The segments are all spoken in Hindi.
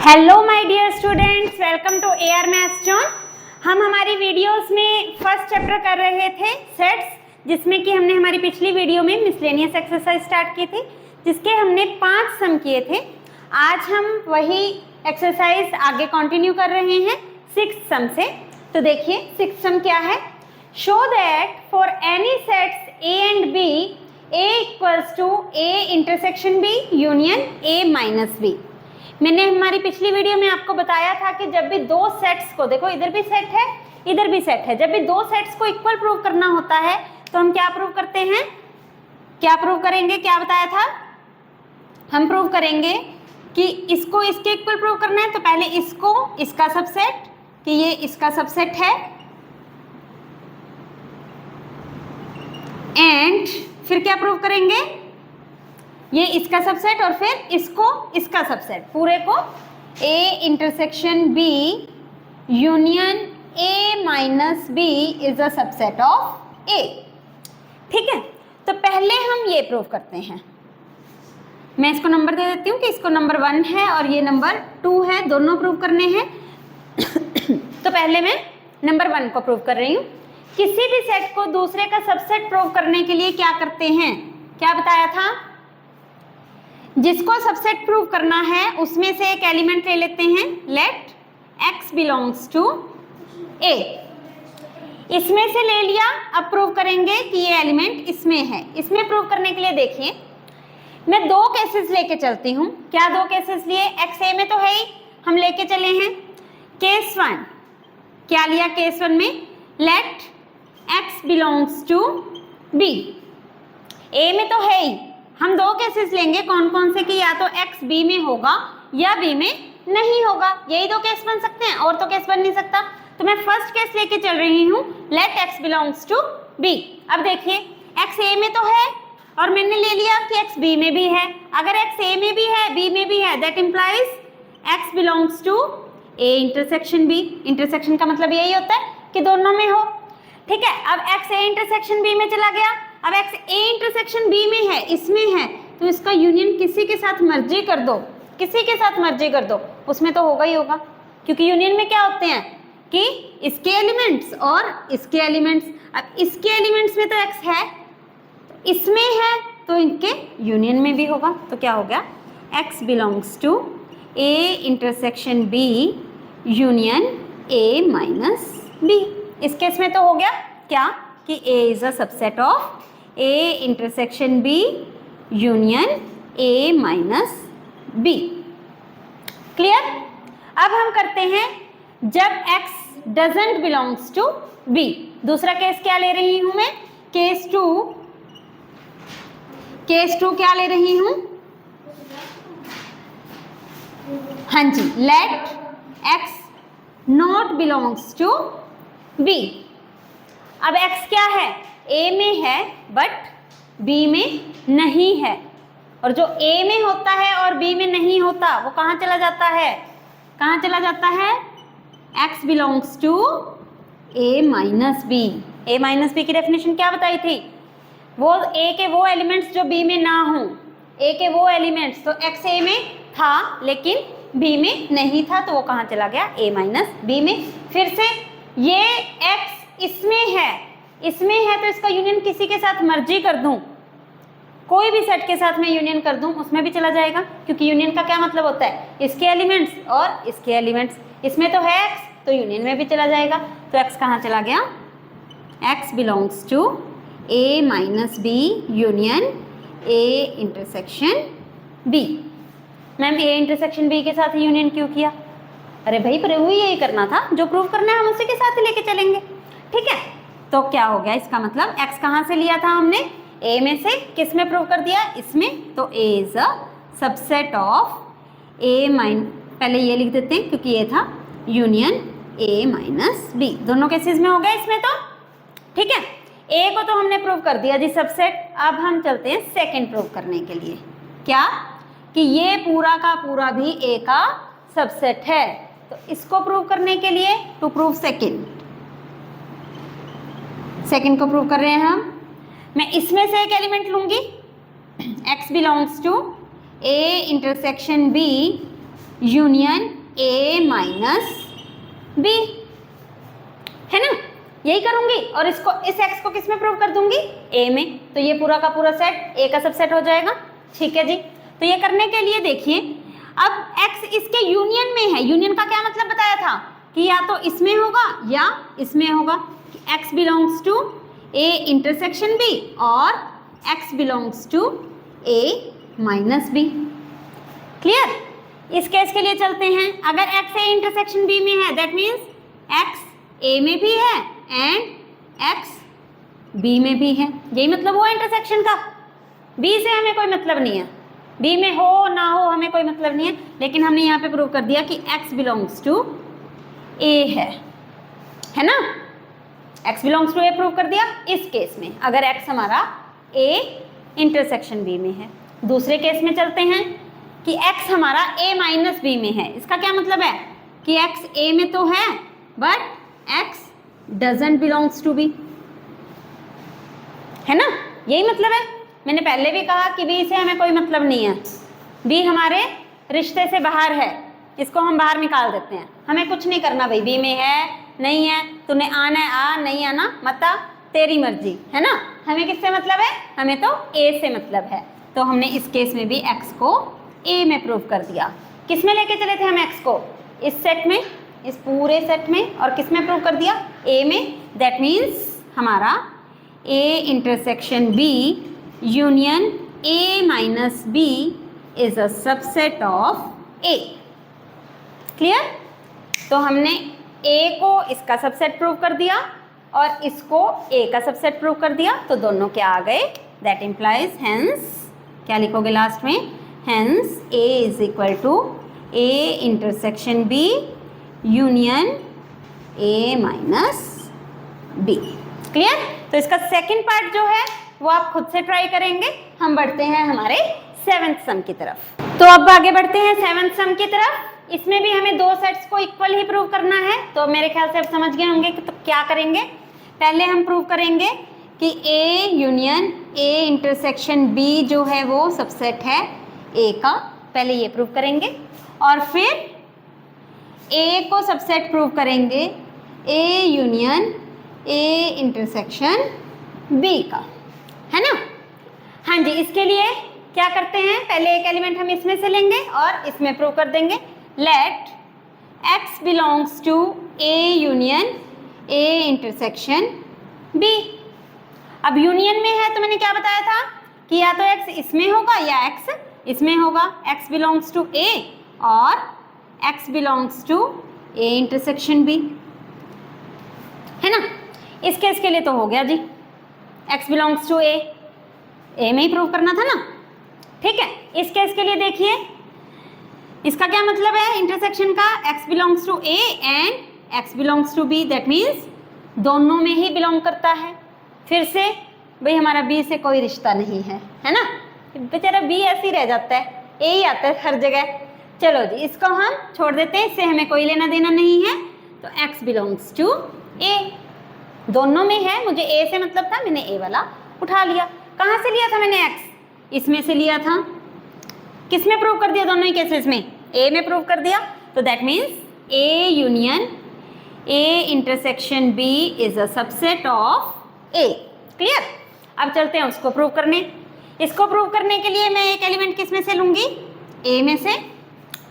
Hello my dear students, welcome to AR maths zone. हम हमारी वीडियोस में फर्स्ट चैप्टर कर रहे थे सेट्स, जिसमें कि हमने हमारी पिछली वीडियो में मिसलेनियस एक्सरसाइज स्टार्ट की थी, जिसके हमने 5 सम किए थे। आज हम वही एक्सरसाइज आगे कंटिन्यू कर रहे हैं 6th सम से। तो देखिए 6th सम क्या है। Show that for any sets A and B A equals to A intersection B union A minus B. मैंने हमारी पिछली वीडियो में आपको बताया था कि जब भी दो सेट्स को, देखो इधर भी सेट है इधर भी सेट है, जब भी दो सेट्स को इक्वल प्रूव करना होता है तो हम क्या प्रूव करते हैं, क्या प्रूव करेंगे, क्या बताया था, हम प्रूव करेंगे कि इसको इसके इक्वल प्रूव करना है तो पहले इसको इसका सबसेट, कि ये इसका सबसेट है, एंड फिर क्या प्रूव करेंगे, ये इसका सबसेट और फिर इसको इसका सबसेट, पूरे को A intersection B union A minus B is a subset of A। ठीक है, तो पहले हम ये प्रूव करते हैं। मैं इसको नंबर दे देती हूँ कि इसको नंबर 1 है और ये नंबर 2 है, दोनों प्रूव करने हैं। तो पहले मैं नंबर 1 को प्रूव कर रही हूँ। किसी भी सेट को दूसरे का सबसेट प्रूव करने के लिए क्या करते हैं, क्या बताया था, जिसको सबसेट प्रूव करना है उसमें से एक एलिमेंट ले लेते हैं, let x belongs to a। इसमें से ले लिया, अब प्रूव करेंगे कि ये एलिमेंट इसमें है। इसमें प्रूव करने के लिए देखिए मैं दो केसेस लेके चलती हूँ। क्या दो केसेस लिए, x a में तो है ही, हम लेके चले हैं केस 1। क्या लिया केस 1 में, let x belongs to b। a में तो है ही, हम दो केसेस लेंगे, कौन कौन से, कि या तो x b में होगा या b में नहीं होगा। यही दो केस बन सकते हैं, और तो केस बन नहीं सकता। तो मैं फर्स्ट केस लेके चल रही हूँ, let x belongs to b। अब देखिए x a में तो है और मैंने ले लिया कि x b में भी है। अगर x a में भी है b में भी है, that implies x belongs to a intersection b। Intersection का मतलब यही होता है कि दोनों में हो। ठीक है, अब x a इंटरसेक्शन b में चला गया, अब x a इंटरसेक्शन b में है, इसमें है, तो इसका यूनियन किसी के साथ मर्जी कर दो, किसी के साथ मर्जी कर दो, उसमें तो होगा ही होगा। क्योंकि यूनियन में क्या होते हैं कि इसके एलिमेंट्स और इसके एलिमेंट्स। अब इसके एलिमेंट्स में तो x है, तो इसमें है, तो इनके यूनियन में भी होगा। तो क्या हो गया, x belongs to a intersection b union a minus b। इस केस में तो हो गया क्या कि a is a subset of a intersection b union a minus b। Clear. अब हम करते हैं जब x doesn't belongs to b। दूसरा केस क्या ले रही हूं मैं, केस 2। केस 2 क्या ले रही हूं, हाँ जी, let x not belongs to b। अब x क्या है, a में है बट b में नहीं है, और जो a में होता है और b में नहीं होता वो कहाँ चला जाता है, कहाँ चला जाता है, x belongs to a minus b। a minus b की डेफिनेशन क्या बताई थी, वो a के वो एलिमेंट्स जो b में ना हो, a के वो एलिमेंट्स, तो x a में था लेकिन b में नहीं था, तो वो कहाँ चला गया, a माइनस b में। फिर से ये x इसमें है तो इसका यूनियन किसी के साथ मर्जी कर दूं, कोई भी सेट के साथ मैं यूनियन कर दूं उसमें भी चला जाएगा। क्योंकि यूनियन का क्या मतलब होता है, इसके एलिमेंट्स और इसके एलिमेंट्स। इसमें तो है x, तो यूनियन में भी चला जाएगा। तो x कहाँ चला गया, x belongs to a minus b union a intersection b। Ma'am a intersection b के साथ ही यूनियन क्यों किया, अरे भाई प्रभु यही करना था, जो प्रूव करना है हम उसी के साथ ही लेके चलेंगे। ठीक है, तो क्या हो गया, इसका मतलब x कहाँ से लिया था हमने, a में से, किस में प्रूव कर दिया, इसमें, तो a is a subset of a mine, पहले ये लिख देते हैं क्योंकि ये था यूनियन a माइनस b। दोनों केसेस में हो गया इसमें तो। ठीक है, a को तो हमने प्रूव कर दिया जी सबसेट। अब हम चलते हैं सेकेंड प्रूव करने के लिए, क्या, कि ये पूरा का पूरा भी a का सबसेट है। तो इसको प्रूव करने के लिए, टू प्रूव सेकेंड को प्रूव कर रहे हैं हम। मैं इसमें से एक एलिमेंट लूंगी, x belongs to a intersection b union A minus B, है ना, यही करूंगी और इसको, इस x को किस में प्रूव कर दूंगी, a में, तो ये पूरा का पूरा सेट a का सबसेट हो जाएगा। ठीक है जी, तो ये करने के लिए देखिए, अब x इसके यूनियन में है। यूनियन का क्या मतलब बताया था कि या तो इसमें होगा या इसमें होगा, x belongs to a intersection b और x belongs to a minus b। Clear? इस केस के लिए चलते हैं, अगर x a इंटरसेक्शन b में है दैट मीन्स x a में भी है एंड x b में भी है, यही मतलब हुआ इंटरसेक्शन का। b से हमें कोई मतलब नहीं है, b में हो ना हो हमें कोई मतलब नहीं है, लेकिन हमने यहाँ पे प्रूव कर दिया कि x बिलोंग्स टू a है ना, x belongs to a prove कर दिया इस केस में, अगर x हमारा a इंटरसेक्शन b में है। दूसरे केस में चलते हैं कि x हमारा a माइनस b में है। इसका क्या मतलब है कि x a में तो है but x doesn't belongs to b, है ना, यही मतलब है। मैंने पहले भी कहा कि b से हमें कोई मतलब नहीं है, b हमारे रिश्ते से बाहर है, इसको हम बाहर निकाल देते हैं, हमें कुछ नहीं करना भाई, b में है नहीं है, तूने आना है आ, नहीं आना मत आ, तेरी मर्जी, है ना। हमें किससे मतलब है, हमें तो a से मतलब है। तो हमने इस केस में भी x को a में प्रूव कर दिया। किस में लेके चले थे हम x को, इस सेट में, इस पूरे सेट में, और किस में प्रूव कर दिया, a में। दैट मीन्स हमारा a intersection b union a minus b is a subset of a। Clear? तो हमने a को इसका सबसेट प्रूव कर दिया और इसको a का सबसेट प्रूव कर दिया, तो दोनों क्या आ गए, दैट इम्प्लाइज हेंस, क्या लिखोगे लास्ट में, hence a is equal to a intersection b union a minus b। Clear? तो इसका सेकंड पार्ट जो है वो आप खुद से ट्राई करेंगे। हम बढ़ते हैं हमारे सेवेंथ सम की तरफ। तो अब आगे बढ़ते हैं सेवेंथ सम की तरफ। इसमें भी हमें दो सेट्स को इक्वल ही प्रूव करना है, तो मेरे ख्याल से आप समझ गए होंगे कि तो क्या करेंगे। पहले हम प्रूव करेंगे कि a union a intersection b जो है वो सबसेट है a का, पहले ये प्रूव करेंगे और फिर a को सबसेट प्रूव करेंगे a union a intersection b का, है ना। हाँ जी, इसके लिए क्या करते हैं, पहले एक एलिमेंट हम इसमें से लेंगे और इसमें प्रूव कर देंगे। Let x belongs to a union a intersection b। अब यूनियन में है तो मैंने क्या बताया था कि या तो x इसमें होगा या x इसमें होगा, x बिलोंग्स टू a और x belongs to a intersection b, है ना। इस केस के लिए तो हो गया जी, x बिलोंग्स टू a में ही प्रूव करना था ना। ठीक है, इस केस के लिए देखिए इसका क्या मतलब है इंटरसेक्शन का, x belongs to a and x belongs to b, that means दोनों में ही बिलोंग करता है। फिर से भाई हमारा b से कोई रिश्ता नहीं है, है ना, बेचारा b ऐसे ही रह जाता है, a ही आता है हर जगह। चलो जी, इसको हम छोड़ देते हैं, इससे हमें कोई लेना देना नहीं है। तो x बिलोंग्स टू a, दोनों में है, मुझे a से मतलब था, मैंने a वाला उठा लिया। कहाँ से लिया था मैंने x, इसमें से लिया था। किस में प्रूव कर दिया, दोनों ही केसेस में a में प्रूव कर दिया। तो that means a union a intersection b is a subset of a। Clear? अब चलते हैं उसको प्रूव करने। इसको प्रूव करने के लिए मैं एक एलिमेंट किस में से लूंगी, a में से,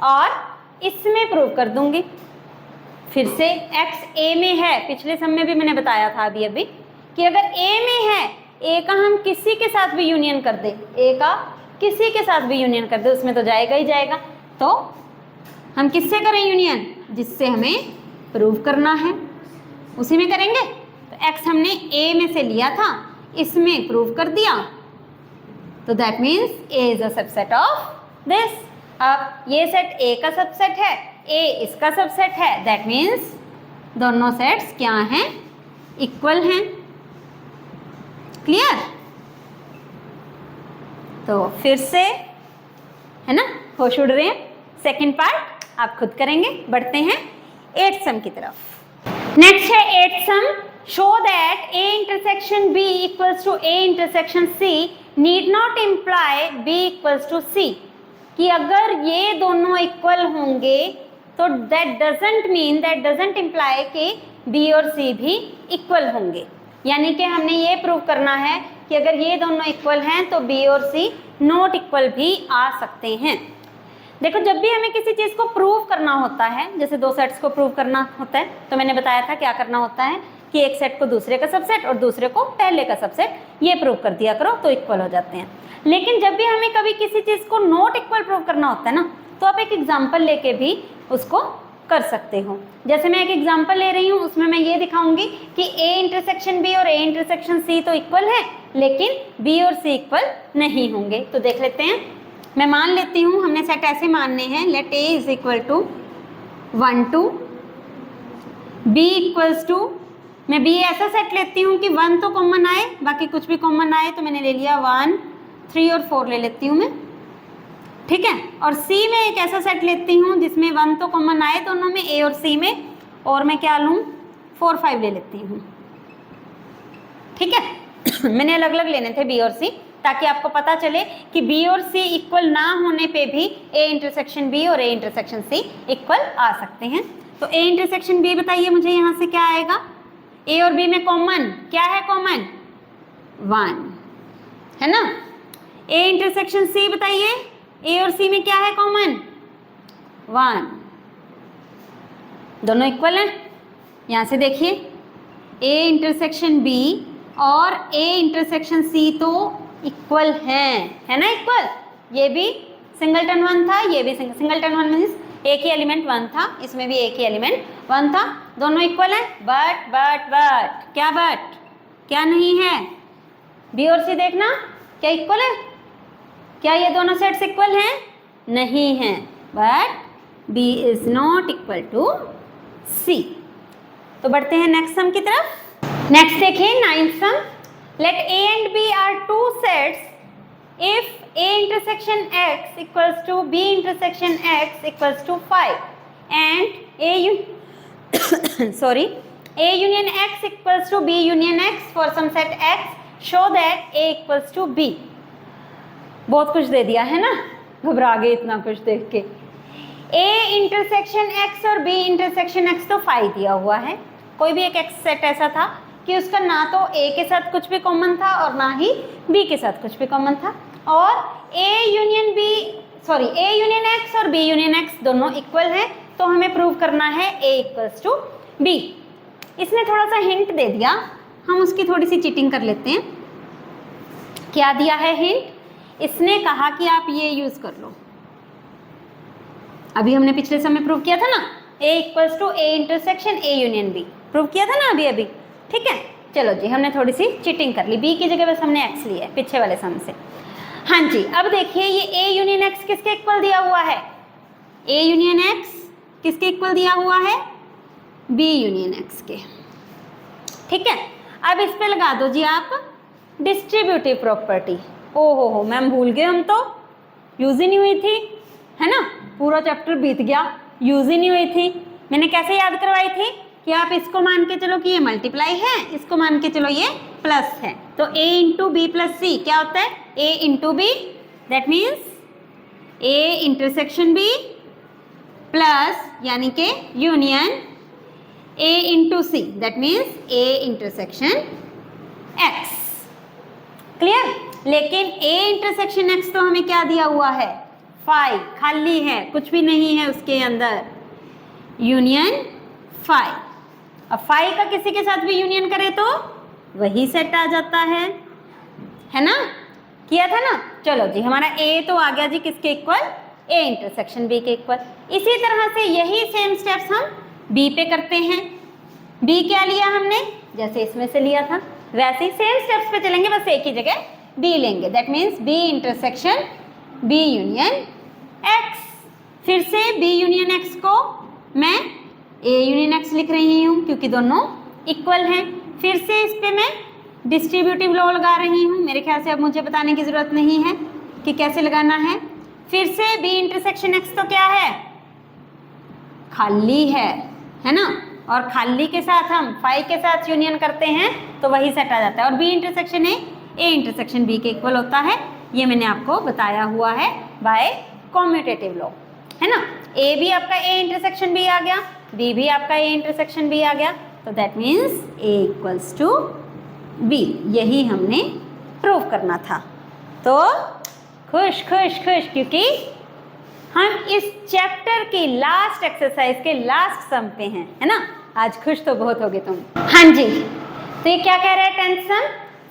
और इसमें प्रूव कर दूंगी। फिर से x a में है, पिछले सम में भी मैंने बताया था अभी कि अगर a में है, a का हम किसी के साथ भी यूनियन कर दे, a का किसी के साथ भी यूनियन कर दे, उसमें तो जाएगा ही जाएगा। तो हम किससे करें यूनियन, जिससे हमें प्रूव करना है उसी में करेंगे। तो x हमने a में से लिया था, इसमें प्रूव कर दिया, तो that means a is a subset of this. अब ये सेट a का सबसेट है, a इसका सबसेट है, दैट मीन्स दोनों सेट्स क्या हैं, इक्वल हैं। क्लियर? तो फिर से, है ना, होश उड़ रहे हैं। सेकंड पार्ट आप खुद करेंगे। बढ़ते हैं 8th सम की तरफ। नेक्स्ट है 8th sum, show that a intersection b equals to a intersection c need not imply b equals to c, कि अगर ये दोनों इक्वल होंगे तो दैट डजंट इम्प्लाई कि बी और सी भी इक्वल होंगे। यानी कि हमने ये प्रूव करना है कि अगर ये दोनों इक्वल हैं तो बी और सी नॉट इक्वल भी आ सकते हैं। देखो, जब भी हमें किसी चीज़ को प्रूव करना होता है, जैसे दो सेट्स को प्रूव करना होता है, तो मैंने बताया था क्या करना होता है कि एक सेट को दूसरे का सबसेट और दूसरे को पहले का सबसेट, ये प्रूव कर दिया करो तो इक्वल हो जाते हैं। लेकिन जब भी हमें कभी किसी चीज़ को नॉट इक्वल प्रूव करना होता है ना, तो आप एक एग्जाम्पल लेके भी उसको कर सकते हो। जैसे मैं एक एग्जाम्पल ले रही हूँ, उसमें मैं ये दिखाऊंगी कि ए इंटरसेक्शन बी और ए इंटरसेक्शन सी तो इक्वल है, लेकिन बी और सी इक्वल नहीं होंगे। तो देख लेते हैं। मैं मान लेती हूँ, हमने सेट ऐसे मानने हैं, let A is equal to 1 2, B equals to, मैं बी ऐसा सेट लेती हूँ कि 1 तो कॉमन आए, बाकी कुछ भी कॉमन आए, तो मैंने ले लिया 1 3 और 4 ले लेती हूँ मैं, ठीक है। और सी में एक ऐसा सेट लेती हूँ जिसमें 1 तो कॉमन आए दोनों में, ए और सी में, और मैं क्या लूँ 4 5 ले लेती हूँ, ठीक है। मैंने अलग अलग लेने थे बी और सी, ताकि आपको पता चले कि बी और सी इक्वल ना होने पे भी ए इंटरसेक्शन बी और ए इंटरसेक्शन सी इक्वल आ सकते हैं। तो ए इंटरसेक्शन बी बताइए मुझे यहाँ से क्या आएगा, ए और बी में कॉमन क्या है, कॉमन 1 है ना। ए इंटरसेक्शन सी बताइए, ए और सी में क्या है कॉमन, 1, दोनों इक्वल हैं। यहाँ से देखिए, ए इंटरसेक्शन बी और ए इंटरसेक्शन सी तो इक्वल है ना, इक्वल। ये भी सिंगलटन 1 था, ये भी सिंगलटन 1 मीन्स एक ही एलिमेंट 1 था, इसमें भी एक ही एलिमेंट 1 था, दोनों इक्वल है। बट क्या, बट क्या नहीं है, बी और सी देखना क्या इक्वल है, क्या ये दोनों सेट्स इक्वल हैं, नहीं है, but b is not equal to c. तो बढ़ते हैं नेक्स्ट सम की तरफ। नेक्स्ट देखिए 9th some, let A and B are two sets if A intersection X equals to B intersection X equals to 5 and A union X equals to B union X for some set X, show that A equals to B। बहुत कुछ दे दिया है ना, घबरा गए इतना कुछ देख के। A इंटरसेक्शन X और B इंटरसेक्शन X तो 5 दिया हुआ है, कोई भी एक X सेट ऐसा था कि उसका ना तो A के साथ कुछ भी कॉमन था और ना ही B के साथ कुछ भी कॉमन था, और A यूनियन X और B यूनियन X दोनों इक्वल है, तो हमें प्रूव करना है A इक्वल्स टू B। इसने थोड़ा सा हिंट दे दिया, हम उसकी थोड़ी सी चीटिंग कर लेते हैं। क्या दिया है हिंट, इसने कहा कि आप ये यूज कर लो, अभी हमने पिछले समय प्रूव किया था ना, A equals to A intersection A union B, prove किया था ना अभी, ठीक है। चलो जी, हमने थोड़ी सी चीटिंग कर ली, बी की जगह बस हमने एक्स लिया है पिछले वाले सम से। हाँ जी, अब देखिए ये ए यूनियन एक्स किसके इक्वल दिया हुआ है, ए यूनियन एक्स किसके इक्वल दिया हुआ है, बी यूनियन एक्स के, ठीक है। अब इस पे लगा दो जी आप डिस्ट्रीब्यूटिव प्रॉपर्टी। ओ हो मैम भूल गए, हम तो यूज ही नहीं हुई थी, है ना, पूरा चैप्टर बीत गया, यूज ही नहीं हुई थी। मैंने कैसे याद करवाई थी कि आप इसको मान के चलो कि ये मल्टीप्लाई है, इसको मान के चलो ये प्लस है, तो a into B plus C क्या होता है, a into B, that means a intersection b plus यानी कि union a into C, that means a intersection x। Clear. लेकिन a इंटरसेक्शन x तो हमें क्या दिया हुआ है, 5, खाली है, कुछ भी नहीं है उसके अंदर, यूनियन 5। अब 5 का किसी के साथ भी यूनियन करे तो वही सेट आ जाता है ना, किया था ना। चलो जी, हमारा A तो आ गया जी किसके इक्वल, A इंटरसेक्शन B के इक्वल। इसी तरह से यही सेम स्टेप्स हम B पे करते हैं। B क्या लिया हमने, जैसे इसमें से लिया था वैसे ही सेम स्टेप्स पे चलेंगे, बस एक ही जगह B लेंगे, that means B intersection B union X। फिर से B यूनियन X को मैं A यूनियन X लिख रही हूँ क्योंकि दोनों इक्वल हैं। फिर से इस पे मैं डिस्ट्रीब्यूटिव लॉ लगा रही हूँ, मेरे ख्याल से अब मुझे बताने की ज़रूरत नहीं है कि कैसे लगाना है। फिर से B इंटरसेक्शन X तो क्या है, खाली है ना, और खाली के साथ हम 5 के साथ यूनियन करते हैं तो वही सेट आ जाता है, और B intersection A intersection B के इक्वल होता है, ये मैंने आपको बताया हुआ है बाय कॉम्यूटेटिव लॉ, है ना। ए भी आपका ए इंटरसेक्शन बी आ गया, बी भी आपका ए इंटरसेक्शन बी आ गया, तो that means A equals to B. यही हमने प्रूव करना था। तो खुश खुश खुश, क्योंकि हम इस चैप्टर की लास्ट एक्सरसाइज के लास्ट सम पे हैं, है ना। आज खुश तो बहुत हो गए तुम। हाँ जी, तो ये क्या कह रहा है 10th sum,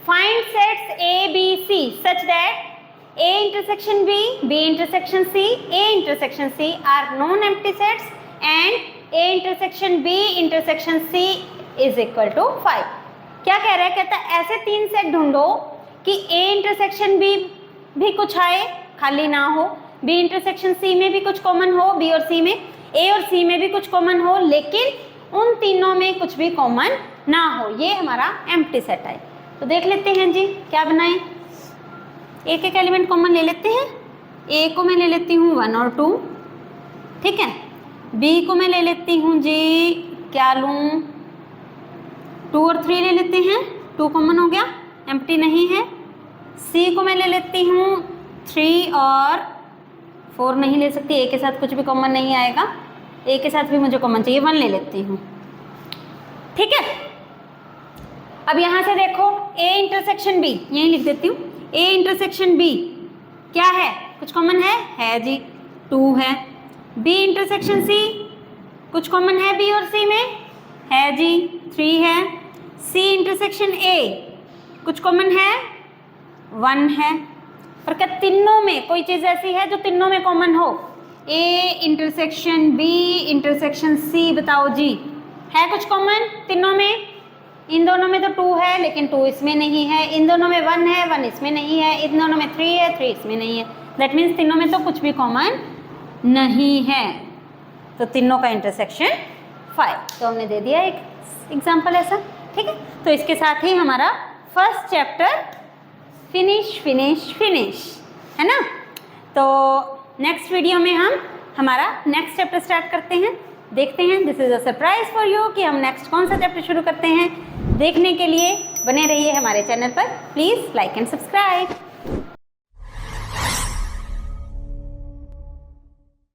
find sets A B C such that A intersection B, B intersection C, A intersection C are non-empty sets and A intersection B intersection C is equal to 5। क्या कह रहा है, कहता है ऐसे 3 सेट ढूंढो कि A intersection B भी कुछ आए, खाली ना हो, B intersection C में भी कुछ कॉमन हो, B और C में, A और C में भी कुछ कॉमन हो, लेकिन उन तीनों में कुछ भी कॉमन ना हो। ये हमारा एम्प्टी सेट है। तो देख लेते हैं जी क्या बनाएं। एक एक एलिमेंट कॉमन ले लेते हैं। ए को मैं ले लेती हूँ 1 और 2, ठीक है। बी को मैं ले लेती हूँ जी, क्या लूँ, 2 और 3 ले लेते हैं, 2 कॉमन हो गया, एम्प्टी नहीं है। सी को मैं ले लेती हूँ 3 और 4 नहीं ले सकती, ए के साथ कुछ भी कॉमन नहीं आएगा, ए के साथ भी मुझे कॉमन चाहिए, 1 ले लेती हूँ, ठीक है। अब यहाँ से देखो ए इंटरसेक्शन बी, यहीं लिख देती हूँ, ए इंटरसेक्शन बी क्या है, कुछ कॉमन है जी, 2 है। बी इंटरसेक्शन सी कुछ कॉमन है बी और सी में, है जी, 3 है। सी इंटरसेक्शन ए कुछ कॉमन है, 1 है। पर क्या तीनों में कोई चीज़ ऐसी है जो तीनों में कॉमन हो? A intersection B intersection C, बताओ जी, है कुछ कॉमन तीनों में? इन दोनों में तो 2 है, लेकिन 2 इसमें नहीं है। इन दोनों में 1 है, 1 इसमें नहीं है। इन दोनों में 3 है, 3 इसमें नहीं है। दैट मीन्स तीनों में तो कुछ भी कॉमन नहीं है, तो तीनों का इंटरसेक्शन 5। तो हमने दे दिया एक एग्जाम्पल ऐसा, ठीक है। तो इसके साथ ही हमारा first chapter finish finish finish, है ना। तो नेक्स्ट वीडियो में हम हमारा नेक्स्ट चैप्टर स्टार्ट करते हैं। देखते हैं, this is a surprise for you कि हम नेक्स्ट कौन सा चैप्टर शुरू करते हैं। देखने के लिए बने रहिए हमारे चैनल पर। Please like and subscribe.